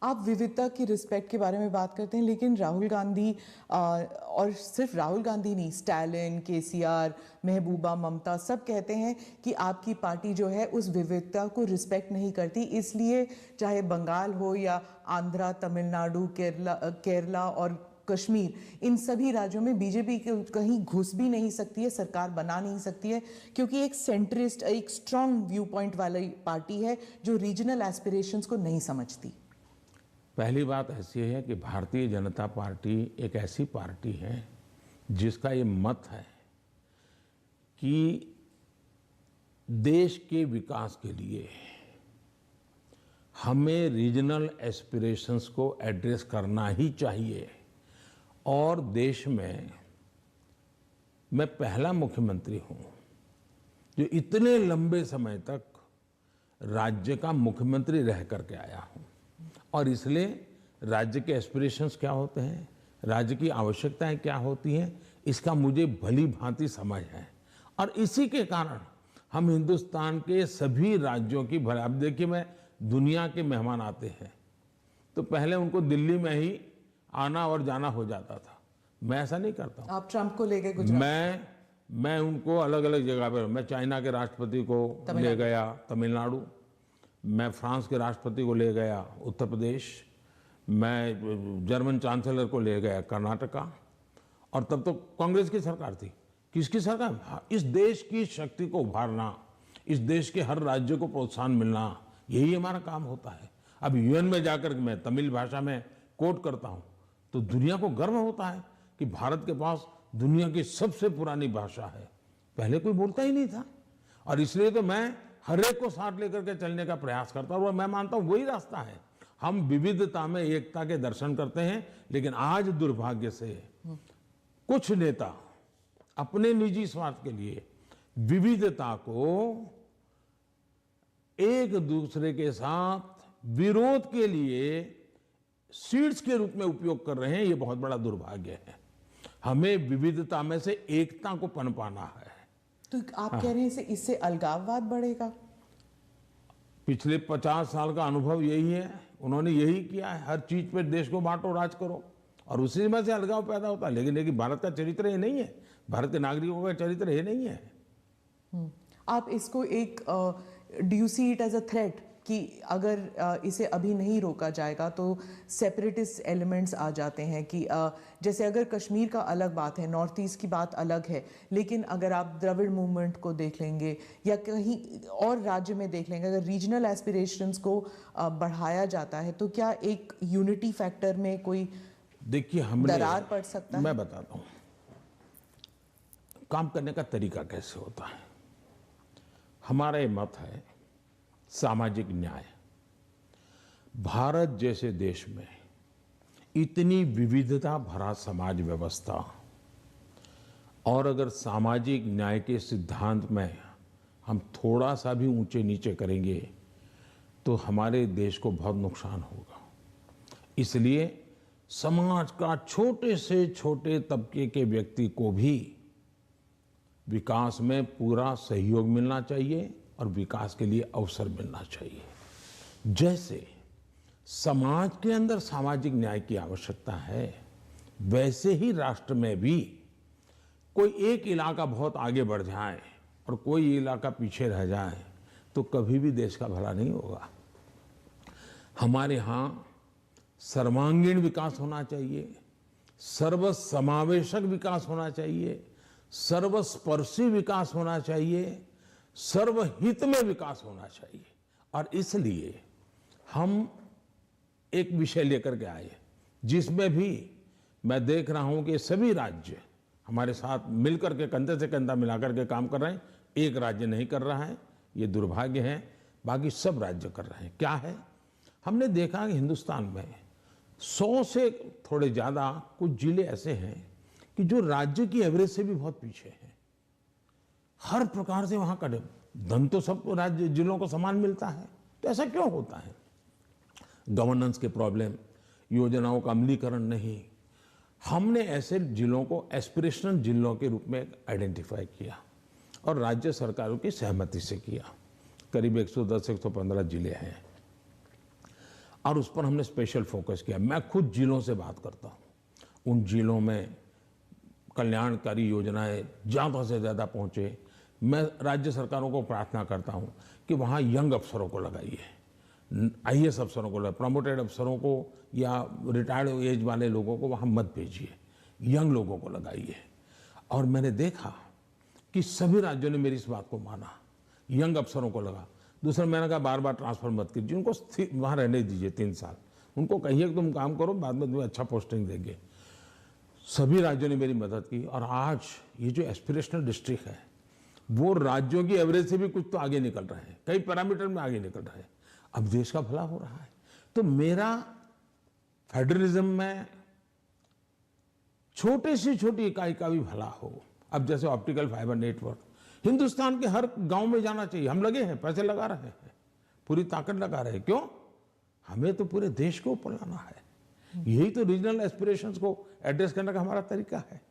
आप विविधता की रिस्पेक्ट के बारे में बात करते हैं, लेकिन राहुल गांधी और सिर्फ राहुल गांधी नहीं, स्टैलिन, केसीआर, महबूबा, ममता सब कहते हैं कि आपकी पार्टी जो है उस विविधता को रिस्पेक्ट नहीं करती, इसलिए चाहे बंगाल हो या आंध्रा, तमिलनाडु, केरला और कश्मीर, इन सभी राज्यों में बीजेपी कहीं घुस भी नहीं सकती है, सरकार बना नहीं सकती है, क्योंकि एक सेंट्रिस्ट, एक स्ट्रांग व्यू पॉइंट वाली पार्टी है जो रीजनल एस्पिरेशंस को नहीं समझती। पहली बात ऐसी है कि भारतीय जनता पार्टी एक ऐसी पार्टी है जिसका ये मत है कि देश के विकास के लिए हमें रीजनल एस्पिरेशंस को एड्रेस करना ही चाहिए। और देश में मैं पहला मुख्यमंत्री हूं जो इतने लंबे समय तक राज्य का मुख्यमंत्री रह करके आया हूं, और इसलिए राज्य के एस्पिरेशंस क्या होते हैं, राज्य की आवश्यकताएं क्या होती हैं, इसका मुझे भली भांति समझ है। और इसी के कारण हम हिंदुस्तान के सभी राज्यों की भला, अब देखिए मैं दुनिया के मेहमान आते हैं तो पहले उनको दिल्ली में ही आना और जाना हो जाता था, मैं ऐसा नहीं करता हूं। आप ट्रंप को ले गए गुजरात? मैं उनको अलग अलग जगह पर, मैं चाइना के राष्ट्रपति को ले गया तमिलनाडु, मैं फ्रांस के राष्ट्रपति को ले गया उत्तर प्रदेश, मैं जर्मन चांसलर को ले गया कर्नाटका, और तब तो कांग्रेस की सरकार थी। किसकी सरकार? इस देश की शक्ति को उभारना, इस देश के हर राज्य को प्रोत्साहन मिलना, यही हमारा काम होता है। अब यूएन में जाकर मैं तमिल भाषा में कोट करता हूं तो दुनिया को गर्व होता है कि भारत के पास दुनिया की सबसे पुरानी भाषा है, पहले कोई बोलता ही नहीं था। और इसलिए तो मैं हर एक को साथ लेकर के चलने का प्रयास करता हूं, और मैं मानता हूं वही रास्ता है। हम विविधता में एकता के दर्शन करते हैं, लेकिन आज दुर्भाग्य से कुछ नेता अपने निजी स्वार्थ के लिए विविधता को एक दूसरे के साथ विरोध के लिए सीड्स के रूप में उपयोग कर रहे हैं। ये बहुत बड़ा दुर्भाग्य है। हमें विविधता में से एकता को पनपाना है। तो आप कह रहे हैं इससे अलगाववाद बढ़ेगा? पिछले 50 साल का अनुभव यही है, उन्होंने यही किया है, हर चीज पे देश को बांटो, राज करो, और उसी में से अलगाव पैदा होता है। लेकिन भारत का चरित्र ये नहीं है, भारत के नागरिकों का चरित्र ये नहीं है। आप इसको एक do you see it as a threat कि अगर इसे अभी नहीं रोका जाएगा तो सेपरेटिस्ट एलिमेंट्स आ जाते हैं, कि जैसे अगर कश्मीर का अलग बात है, नॉर्थ ईस्ट की बात अलग है, लेकिन अगर आप द्रविड़ मूवमेंट को देख लेंगे या कहीं और राज्य में देख लेंगे, अगर रीजनल एस्पिरेशंस को बढ़ाया जाता है तो क्या एक यूनिटी फैक्टर में कोई देखिए हमने दरार पड़ सकता है? मैं बताता हूँ काम करने का तरीका कैसे होता है। हमारा ये मत है सामाजिक न्याय। भारत जैसे देश में इतनी विविधता भरा समाज व्यवस्था, और अगर सामाजिक न्याय के सिद्धांत में हम थोड़ा सा भी ऊंचे नीचे करेंगे तो हमारे देश को बहुत नुकसान होगा। इसलिए समाज का छोटे से छोटे तबके के व्यक्ति को भी विकास में पूरा सहयोग मिलना चाहिए और विकास के लिए अवसर मिलना चाहिए। जैसे समाज के अंदर सामाजिक न्याय की आवश्यकता है, वैसे ही राष्ट्र में भी कोई एक इलाका बहुत आगे बढ़ जाए और कोई इलाका पीछे रह जाए तो कभी भी देश का भला नहीं होगा। हमारे यहाँ सर्वांगीण विकास होना चाहिए, सर्वसमावेशक विकास होना चाहिए, सर्वस्पर्शी विकास होना चाहिए, सर्वहित में विकास होना चाहिए। और इसलिए हम एक विषय लेकर के आए जिसमें भी मैं देख रहा हूं कि सभी राज्य हमारे साथ मिलकर के कंधे से कंधा मिलाकर के काम कर रहे हैं। एक राज्य नहीं कर रहा है, ये दुर्भाग्य है, बाकी सब राज्य कर रहे हैं। क्या है? हमने देखा कि हिंदुस्तान में 100 से थोड़े ज्यादा कुछ जिले ऐसे हैं कि जो राज्य की एवरेज से भी बहुत पीछे हैं। हर प्रकार से वहां का धन तो सबको राज्य जिलों को समान मिलता है, तो ऐसा क्यों होता है? गवर्नेंस के प्रॉब्लम, योजनाओं का अमलीकरण नहीं। हमने ऐसे जिलों को एस्पिरेशनल जिलों के रूप में आइडेंटिफाई किया और राज्य सरकारों की सहमति से किया। करीब 110-115 जिले हैं और उस पर हमने स्पेशल फोकस किया। मैं खुद जिलों से बात करता हूँ, उन जिलों में कल्याणकारी योजनाएं ज़्यादा से ज़्यादा पहुँचे। मैं राज्य सरकारों को प्रार्थना करता हूँ कि वहाँ यंग अफसरों को लगाइए, IAS अफसरों को, प्रमोटेड अफसरों को या रिटायर्ड एज वाले लोगों को वहाँ मत भेजिए, यंग लोगों को लगाइए। और मैंने देखा कि सभी राज्यों ने मेरी इस बात को माना, यंग अफसरों को लगा। दूसरा, मैंने कहा बार बार ट्रांसफर मत कीजिए, उनको वहाँ रहने दीजिए 3 साल, उनको कहिए कि तुम काम करो, बाद में तुम्हें अच्छा पोस्टिंग देंगे। सभी राज्यों ने मेरी मदद की और आज ये जो एस्पिरेशनल डिस्ट्रिक्ट है वो राज्यों की एवरेज से भी कुछ तो आगे निकल रहे हैं, कई पैरामीटर में आगे निकल रहे हैं। अब देश का भला हो रहा है। तो मेरा फेडरलिज्म में छोटे से छोटी इकाई का भी भला हो। अब जैसे ऑप्टिकल फाइबर नेटवर्क हिंदुस्तान के हर गांव में जाना चाहिए। हम लगे हैं, पैसे लगा रहे हैं, पूरी ताकत लगा रहे हैं। क्यों? हमें तो पूरे देश को ऊपर लाना है। यही तो रीजनल एस्पिरेशंस को एड्रेस करने का हमारा तरीका है।